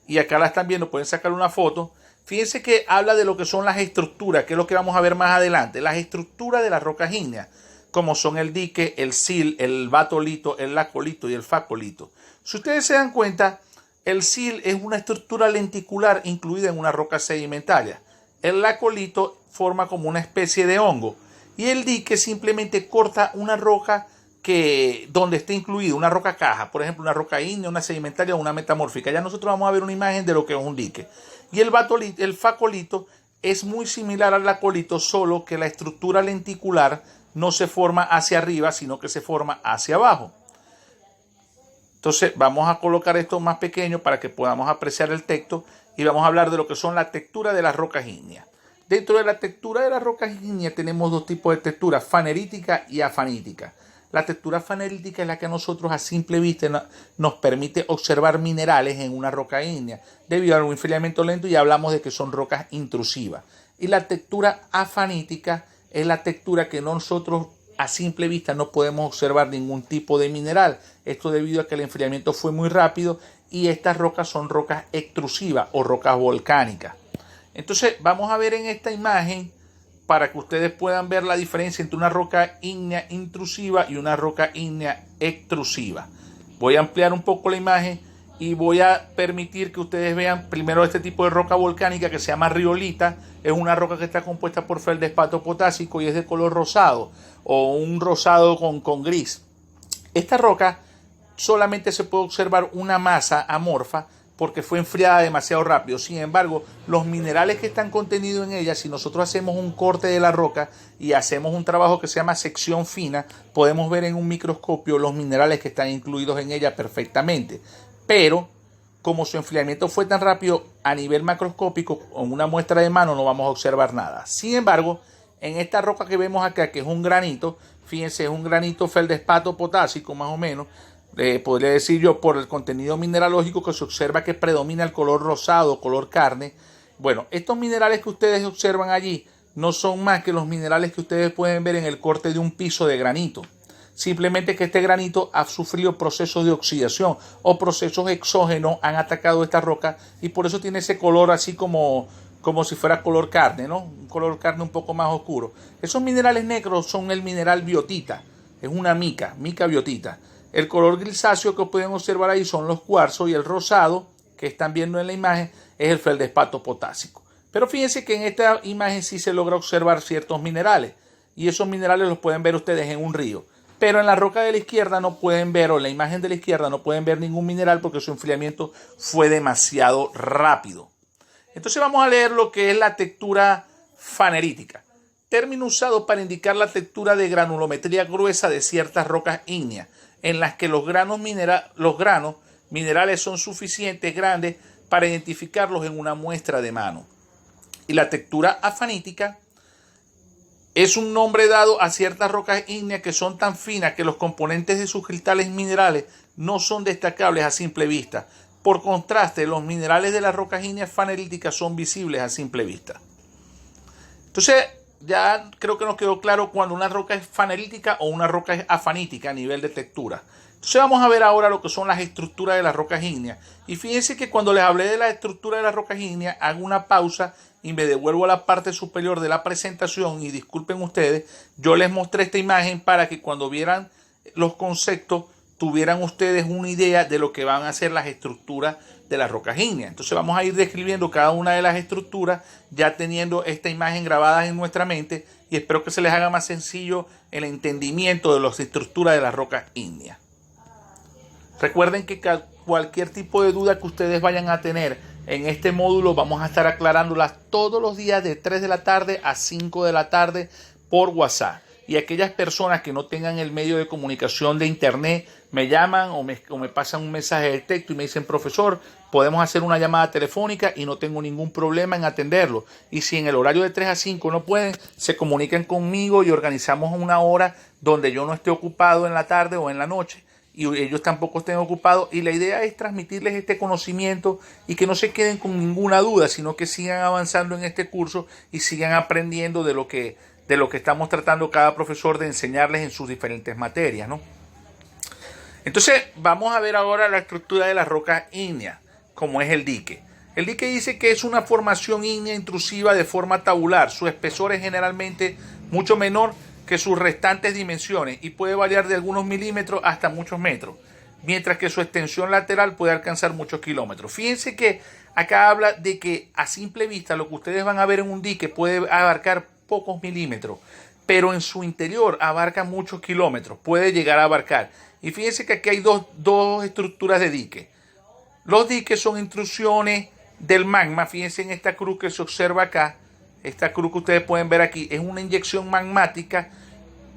y acá la están viendo, pueden sacar una foto. Fíjense que habla de lo que son las estructuras, que es lo que vamos a ver más adelante, las estructuras de las rocas ígneas, como son el dique, el sil, el batolito, el lacolito y el facolito. Si ustedes se dan cuenta, el sil es una estructura lenticular incluida en una roca sedimentaria. El lacolito forma como una especie de hongo. Y el dique simplemente corta una roca donde esté incluida, una roca caja, por ejemplo, una roca ígnea, una sedimentaria o una metamórfica. Ya nosotros vamos a ver una imagen de lo que es un dique. Y el facolito es muy similar al lacolito, solo que la estructura lenticular no se forma hacia arriba, sino que se forma hacia abajo. Entonces vamos a colocar esto más pequeño para que podamos apreciar el texto y vamos a hablar de lo que son la textura de las rocas ígneas. Dentro de la textura de las rocas ígneas tenemos dos tipos de textura, fanerítica y afanítica. La textura fanerítica es la que a nosotros a simple vista nos permite observar minerales en una roca ígnea debido a un enfriamiento lento, y hablamos de que son rocas intrusivas. Y la textura afanítica es la textura que nosotros a simple vista no podemos observar ningún tipo de mineral. Esto debido a que el enfriamiento fue muy rápido y estas rocas son rocas extrusivas o rocas volcánicas. Entonces vamos a ver en esta imagen, para que ustedes puedan ver la diferencia entre una roca ígnea intrusiva y una roca ígnea extrusiva. Voy a ampliar un poco la imagen y voy a permitir que ustedes vean primero este tipo de roca volcánica que se llama riolita. Es una roca que está compuesta por feldespato potásico y es de color rosado o un rosado con gris. Esta roca solamente se puede observar una masa amorfa porque fue enfriada demasiado rápido. Sin embargo, los minerales que están contenidos en ella, si nosotros hacemos un corte de la roca y hacemos un trabajo que se llama sección fina, podemos ver en un microscopio los minerales que están incluidos en ella perfectamente. Pero, como su enfriamiento fue tan rápido, a nivel macroscópico, con una muestra de mano no vamos a observar nada. Sin embargo, en esta roca que vemos acá, que es un granito, fíjense, es un granito feldespato potásico más o menos, podría decir yo, por el contenido mineralógico que se observa que predomina el color rosado, color carne. Bueno, estos minerales que ustedes observan allí no son más que los minerales que ustedes pueden ver en el corte de un piso de granito. simplemente que este granito ha sufrido procesos de oxidación o procesos exógenos han atacado esta roca y por eso tiene ese color así como si fuera color carne, ¿no? Un color carne un poco más oscuro. Esos minerales negros son el mineral biotita, es una mica biotita. El color grisáceo que pueden observar ahí son los cuarzos y el rosado, que están viendo en la imagen, es el feldespato potásico. Pero fíjense que en esta imagen sí se logra observar ciertos minerales y esos minerales los pueden ver ustedes en un río. Pero en la roca de la izquierda no pueden ver, o en la imagen de la izquierda no pueden ver ningún mineral porque su enfriamiento fue demasiado rápido. Entonces vamos a leer lo que es la textura fanerítica, término usado para indicar la textura de granulometría gruesa de ciertas rocas ígneas, en las que los granos minerales son suficientemente grandes para identificarlos en una muestra de mano. Y la textura afanítica es un nombre dado a ciertas rocas ígneas que son tan finas que los componentes de sus cristales minerales no son destacables a simple vista. Por contraste, los minerales de las rocas ígneas faneríticas son visibles a simple vista. Entonces, ya creo que nos quedó claro cuando una roca es fanerítica o una roca es afanítica a nivel de textura. Entonces vamos a ver ahora lo que son las estructuras de las rocas ígneas. Y fíjense que cuando les hablé de la estructura de las rocas ígneas, hago una pausa y me devuelvo a la parte superior de la presentación. Y disculpen ustedes, yo les mostré esta imagen para que cuando vieran los conceptos tuvieran ustedes una idea de lo que van a ser las estructuras de las rocas ígneas. Entonces vamos a ir describiendo cada una de las estructuras ya teniendo esta imagen grabada en nuestra mente y espero que se les haga más sencillo el entendimiento de las estructuras de las rocas ígneas. Recuerden que cualquier tipo de duda que ustedes vayan a tener en este módulo vamos a estar aclarándolas todos los días de 3 de la tarde a 5 de la tarde por WhatsApp. Y aquellas personas que no tengan el medio de comunicación de internet me llaman o me pasan un mensaje de texto y me dicen, profesor, podemos hacer una llamada telefónica y no tengo ningún problema en atenderlo. Y si en el horario de 3 a 5 no pueden, se comunican conmigo y organizamos una hora donde yo no esté ocupado en la tarde o en la noche y ellos tampoco estén ocupados. Y la idea es transmitirles este conocimiento y que no se queden con ninguna duda, sino que sigan avanzando en este curso y sigan aprendiendo de lo que estamos tratando cada profesor de enseñarles en sus diferentes materias, ¿no? Entonces, vamos a ver ahora la estructura de las rocas ígneas, como es el dique. El dique dice que es una formación ígnea intrusiva de forma tabular. Su espesor es generalmente mucho menor que sus restantes dimensiones y puede variar de algunos milímetros hasta muchos metros, mientras que su extensión lateral puede alcanzar muchos kilómetros. Fíjense que acá habla de que a simple vista lo que ustedes van a ver en un dique puede abarcar pocos milímetros, pero en su interior abarca muchos kilómetros, puede llegar a abarcar. Y fíjense que aquí hay dos estructuras de dique. Los diques son intrusiones del magma. Fíjense en esta cruz que se observa acá. Esta cruz que ustedes pueden ver aquí es una inyección magmática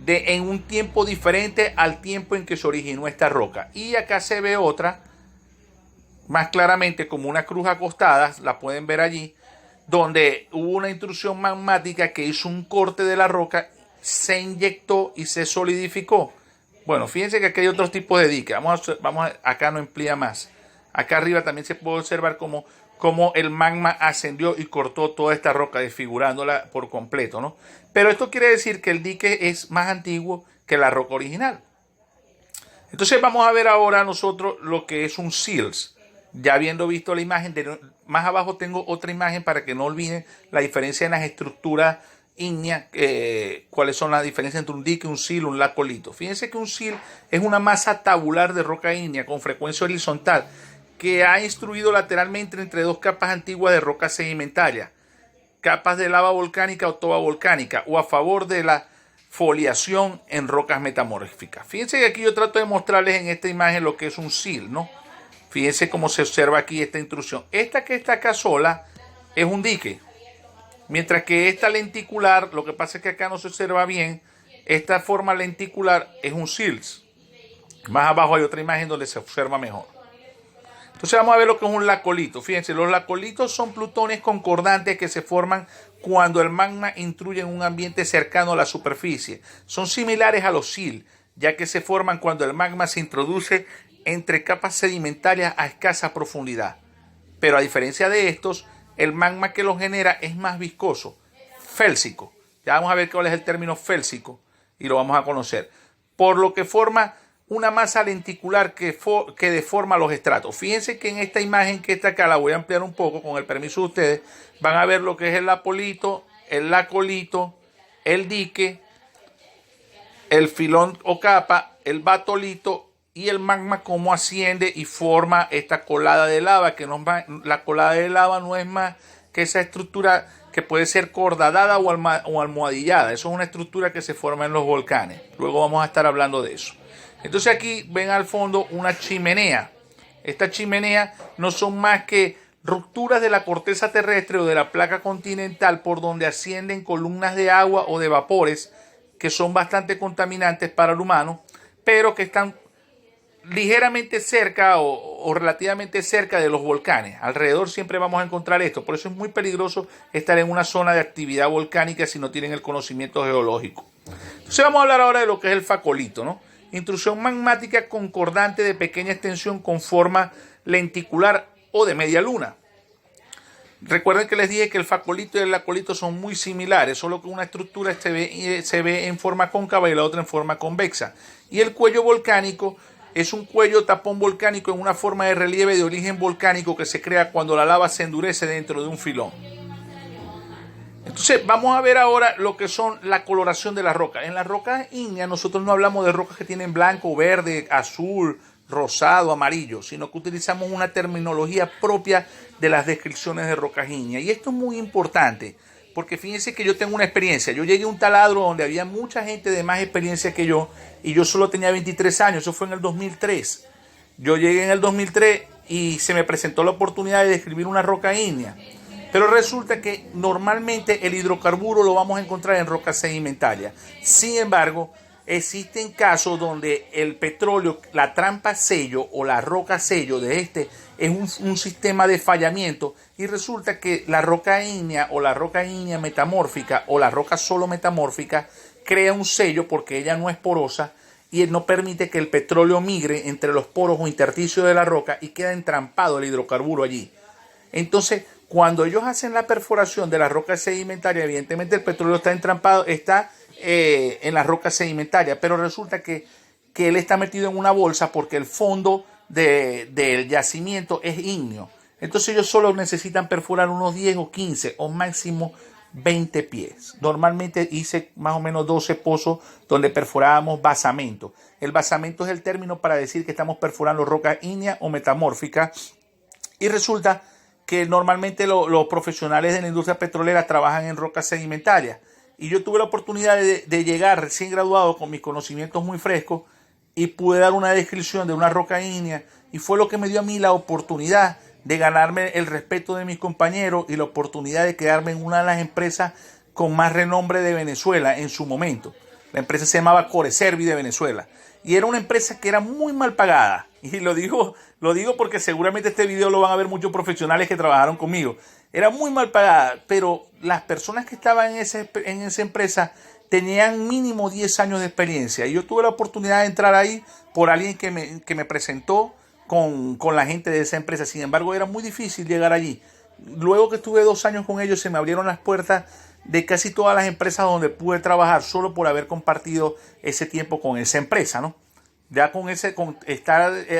en un tiempo diferente al tiempo en que se originó esta roca. Y acá se ve otra, más claramente como una cruz acostada, la pueden ver allí, donde hubo una intrusión magmática que hizo un corte de la roca, se inyectó y se solidificó. Bueno, fíjense que aquí hay otros tipos de diques. Acá no amplía más. Acá arriba también se puede observar cómo el magma ascendió y cortó toda esta roca, desfigurándola por completo, ¿no? Pero esto quiere decir que el dique es más antiguo que la roca original. Entonces vamos a ver ahora nosotros lo que es un sills. Ya habiendo visto la imagen, más abajo tengo otra imagen para que no olviden la diferencia en las estructuras ígneas, cuáles son las diferencias entre un dique, un sil, un lacolito. Fíjense que un sil es una masa tabular de roca ígnea con frecuencia horizontal que ha instruido lateralmente entre dos capas antiguas de roca sedimentaria, capas de lava volcánica o toba volcánica, o a favor de la foliación en rocas metamórficas. Fíjense que aquí yo trato de mostrarles en esta imagen lo que es un sil, ¿no? Fíjense cómo se observa aquí esta intrusión. Esta que está acá sola es un dique. Mientras que esta lenticular, lo que pasa es que acá no se observa bien, esta forma lenticular es un sills. Más abajo hay otra imagen donde se observa mejor. Entonces vamos a ver lo que es un lacolito. Fíjense, los lacolitos son plutones concordantes que se forman cuando el magma intruye en un ambiente cercano a la superficie. Son similares a los sil, ya que se forman cuando el magma se introduce entre capas sedimentarias a escasa profundidad. Pero a diferencia de estos, el magma que los genera es más viscoso, félsico. Ya vamos a ver cuál es el término félsico y lo vamos a conocer. por lo que forma una masa lenticular que deforma los estratos. Fíjense que en esta imagen que está acá, la voy a ampliar un poco con el permiso de ustedes, van a ver lo que es el apolito, el lacolito, el dique, el filón o capa, el batolito y el magma, cómo asciende y forma esta colada de lava, que la colada de lava no es más que esa estructura que puede ser cordadada o almohadillada. Eso es una estructura que se forma en los volcanes. Luego vamos a estar hablando de eso. Entonces aquí ven al fondo una chimenea. Estas chimeneas no son más que rupturas de la corteza terrestre o de la placa continental por donde ascienden columnas de agua o de vapores que son bastante contaminantes para el humano, pero que están ligeramente cerca o relativamente cerca de los volcanes. Alrededor siempre vamos a encontrar esto. Por eso es muy peligroso estar en una zona de actividad volcánica si no tienen el conocimiento geológico. Entonces vamos a hablar ahora de lo que es el facolito, ¿no? Intrusión magmática concordante de pequeña extensión con forma lenticular o de media luna. Recuerden que les dije que el facolito y el lacolito son muy similares, solo que una estructura se ve en forma cóncava y la otra en forma convexa. Y el cuello volcánico es un cuello tapón volcánico en una forma de relieve de origen volcánico que se crea cuando la lava se endurece dentro de un filón. Entonces vamos a ver ahora lo que son la coloración de las rocas. En las rocas ígneas nosotros no hablamos de rocas que tienen blanco, verde, azul, rosado, amarillo, sino que utilizamos una terminología propia de las descripciones de rocas ígneas. Y esto es muy importante, porque fíjense que yo tengo una experiencia. Yo llegué a un taladro donde había mucha gente de más experiencia que yo, y yo solo tenía 23 años, eso fue en el 2003. Yo llegué en el 2003 y se me presentó la oportunidad de describir una roca ígnea. Pero resulta que normalmente el hidrocarburo lo vamos a encontrar en rocas sedimentarias. Sin embargo, existen casos donde el petróleo, la trampa sello o la roca sello de este es un sistema de fallamiento, y resulta que la roca ígnea o la roca ígnea metamórfica o la roca solo metamórfica crea un sello porque ella no es porosa y no permite que el petróleo migre entre los poros o intersticios de la roca y queda entrampado el hidrocarburo allí. Entonces, cuando ellos hacen la perforación de la roca sedimentaria, evidentemente el petróleo está entrampado, está en la roca sedimentaria, pero resulta que él está metido en una bolsa porque el fondo del yacimiento es ígneo. Entonces ellos solo necesitan perforar unos 10 o 15 o máximo 20 pies. Normalmente hice más o menos 12 pozos donde perforábamos basamento. El basamento es el término para decir que estamos perforando rocas ígneas o metamórficas, y resulta que normalmente los profesionales de la industria petrolera trabajan en rocas sedimentarias. Y yo tuve la oportunidad de llegar recién graduado con mis conocimientos muy frescos y pude dar una descripción de una roca ígnea, y fue lo que me dio a mí la oportunidad de ganarme el respeto de mis compañeros y la oportunidad de quedarme en una de las empresas con más renombre de Venezuela en su momento. La empresa se llamaba Coreservi de Venezuela y era una empresa que era muy mal pagada. Y lo digo porque seguramente este video lo van a ver muchos profesionales que trabajaron conmigo. Era muy mal pagada, pero las personas que estaban en esa empresa tenían mínimo 10 años de experiencia. Y yo tuve la oportunidad de entrar ahí por alguien que me presentó con la gente de esa empresa. Sin embargo, era muy difícil llegar allí. Luego que estuve 2 años con ellos, se me abrieron las puertas de casi todas las empresas donde pude trabajar, solo por haber compartido ese tiempo con esa empresa, ¿no? Ya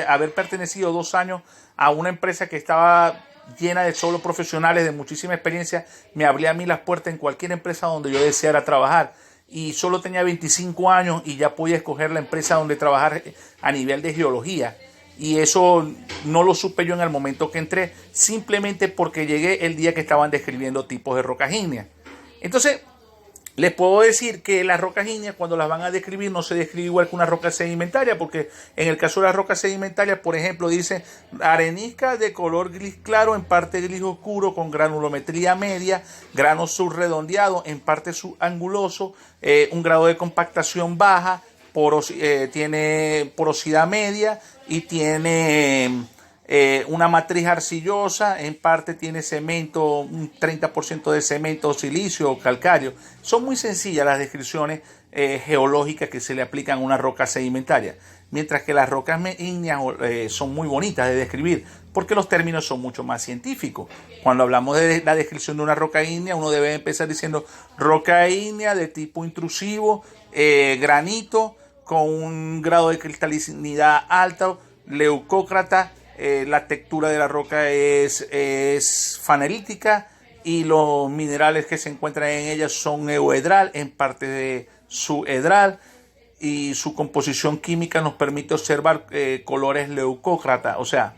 haber pertenecido 2 años a una empresa que estaba llena de solo profesionales de muchísima experiencia, me abría a mí las puertas en cualquier empresa donde yo deseara trabajar. Y solo tenía 25 años y ya podía escoger la empresa donde trabajar a nivel de geología. Y eso no lo supe yo en el momento que entré, simplemente porque llegué el día que estaban describiendo tipos de rocas ígneas. Entonces, les puedo decir que las rocas ígneas, cuando las van a describir, no se describe igual que una roca sedimentaria, porque en el caso de las rocas sedimentarias, por ejemplo, dice arenisca de color gris claro, en parte gris oscuro, con granulometría media, grano subredondeado, en parte subanguloso, un grado de compactación baja, tiene porosidad media y tiene una matriz arcillosa, en parte tiene cemento, un 30% de cemento, silicio o calcáreo. Son muy sencillas las descripciones geológicas que se le aplican a una roca sedimentaria, mientras que las rocas ígneas son muy bonitas de describir porque los términos son mucho más científicos. Cuando hablamos de la descripción de una roca ígnea, uno debe empezar diciendo roca ígnea de tipo intrusivo, granito, con un grado de cristalinidad alto, leucócrata. La textura de la roca es fanerítica y los minerales que se encuentran en ella son euedral, en parte de subedral, y su composición química nos permite observar colores leucócrata. O sea,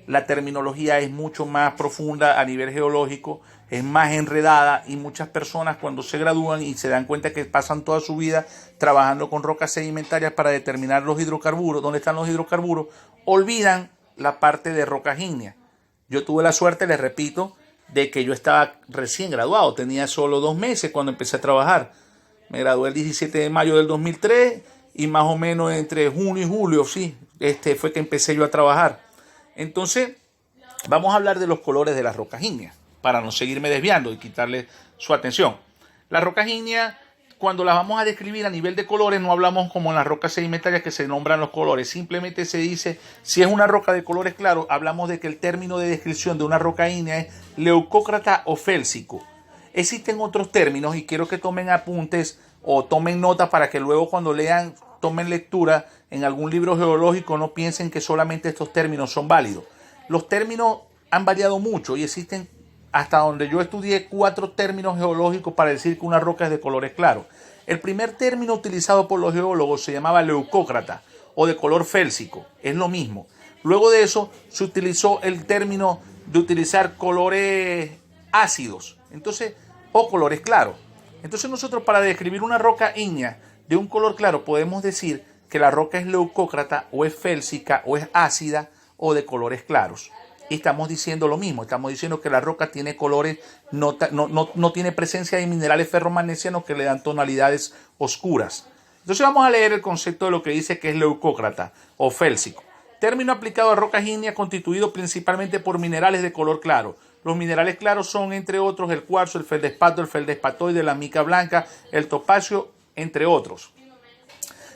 la terminología es mucho más profunda a nivel geológico, es más enredada, y muchas personas cuando se gradúan y se dan cuenta que pasan toda su vida trabajando con rocas sedimentarias para determinar los hidrocarburos, dónde están los hidrocarburos, olvidan la parte de rocas ígneas. Yo tuve la suerte, les repito, de que yo estaba recién graduado, tenía solo 2 meses cuando empecé a trabajar. Me gradué el 17 de mayo del 2003 y más o menos entre junio y julio, sí, fue que empecé yo a trabajar. Entonces, vamos a hablar de los colores de las rocas ígneas, para no seguirme desviando y quitarle su atención. Las rocas ígneas, cuando las vamos a describir a nivel de colores, no hablamos como en las rocas sedimentarias que se nombran los colores. Simplemente se dice, si es una roca de colores claros, hablamos de que el término de descripción de una roca ígnea es leucócrata o félsico. Existen otros términos y quiero que tomen apuntes o tomen nota para que luego cuando lean, tomen lectura en algún libro geológico, no piensen que solamente estos términos son válidos. Los términos han variado mucho y existen, hasta donde yo estudié, 4 términos geológicos para decir que una roca es de colores claros. El primer término utilizado por los geólogos se llamaba leucócrata o de color félsico, es lo mismo. Luego de eso se utilizó el término de utilizar colores ácidos, entonces, o colores claros. Entonces nosotros, para describir una roca ígnea de un color claro, podemos decir que la roca es leucócrata o es félsica o es ácida o de colores claros. Y estamos diciendo lo mismo, estamos diciendo que la roca tiene colores, no tiene presencia de minerales ferromagnesianos que le dan tonalidades oscuras. Entonces vamos a leer el concepto de lo que dice que es leucócrata o félsico. Término aplicado a rocas ígneas constituido principalmente por minerales de color claro. Los minerales claros son, entre otros, el cuarzo, el feldespato, el feldespatoide, la mica blanca, el topacio, entre otros.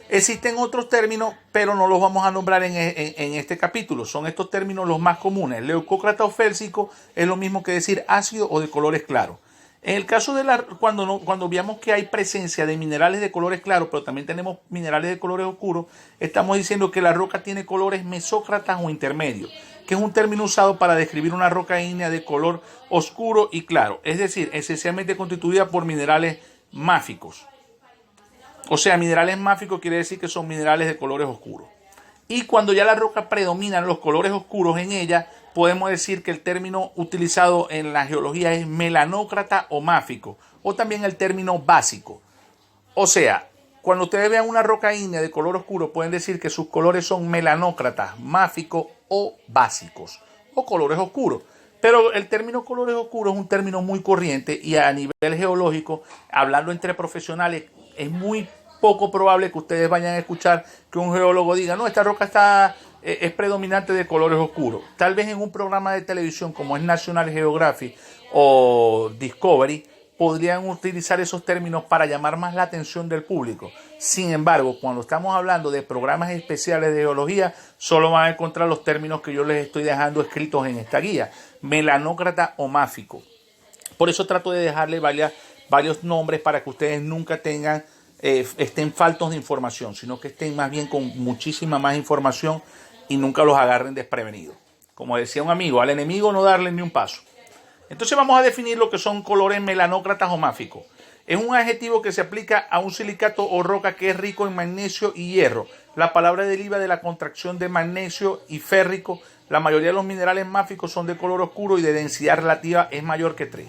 Existen otros términos, pero no los vamos a nombrar en este capítulo. Son estos términos los más comunes. Leucócrata o félsico es lo mismo que decir ácido o de colores claros. En el caso de cuando veamos que hay presencia de minerales de colores claros, pero también tenemos minerales de colores oscuros, estamos diciendo que la roca tiene colores mesócratas o intermedios, que es un término usado para describir una roca ígnea de color oscuro y claro, es decir, esencialmente constituida por minerales máficos. O sea, minerales máficos quiere decir que son minerales de colores oscuros. Y cuando ya la roca predominan los colores oscuros en ella, podemos decir que el término utilizado en la geología es melanócrata o máfico, o también el término básico. O sea, cuando ustedes vean una roca ígnea de color oscuro, pueden decir que sus colores son melanócratas, máficos o básicos, o colores oscuros. Pero el término colores oscuros es un término muy corriente y a nivel geológico, hablando entre profesionales, es muy poco probable que ustedes vayan a escuchar que un geólogo diga, no, esta roca es predominante de colores oscuros. Tal vez en un programa de televisión como es National Geographic o Discovery podrían utilizar esos términos para llamar más la atención del público. Sin embargo, cuando estamos hablando de programas especiales de geología, solo van a encontrar los términos que yo les estoy dejando escritos en esta guía, melanócrata o máfico. Por eso trato de dejarle varios nombres para que ustedes nunca estén faltos de información, sino que estén más bien con muchísima más información y nunca los agarren desprevenidos. Como decía un amigo, al enemigo no darle ni un paso. Entonces vamos a definir lo que son colores melanócratas o máficos. Es un adjetivo que se aplica a un silicato o roca que es rico en magnesio y hierro. La palabra deriva de la contracción de magnesio y férrico. La mayoría de los minerales máficos son de color oscuro y de densidad relativa es mayor que 3.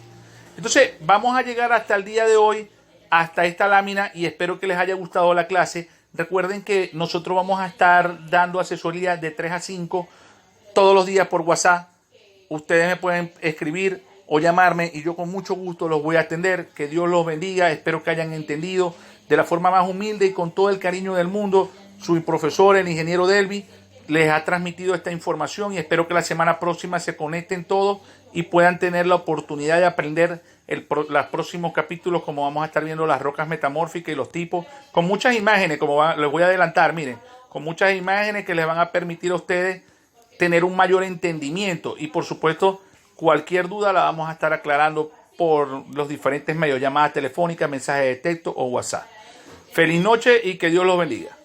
Entonces vamos a llegar hasta el día de hoy, hasta esta lámina, y espero que les haya gustado la clase. Recuerden que nosotros vamos a estar dando asesoría de 3 a 5 todos los días por WhatsApp. Ustedes me pueden escribir o llamarme y yo con mucho gusto los voy a atender. Que Dios los bendiga. Espero que hayan entendido de la forma más humilde y con todo el cariño del mundo. Su profesor, el ingeniero Delvi, les ha transmitido esta información y espero que la semana próxima se conecten todos y puedan tener la oportunidad de aprender los próximos capítulos, como vamos a estar viendo las rocas metamórficas y los tipos, con muchas imágenes, les voy a adelantar, miren, con muchas imágenes que les van a permitir a ustedes tener un mayor entendimiento y por supuesto cualquier duda la vamos a estar aclarando por los diferentes medios, llamadas telefónicas, mensajes de texto o WhatsApp. Feliz noche y que Dios los bendiga.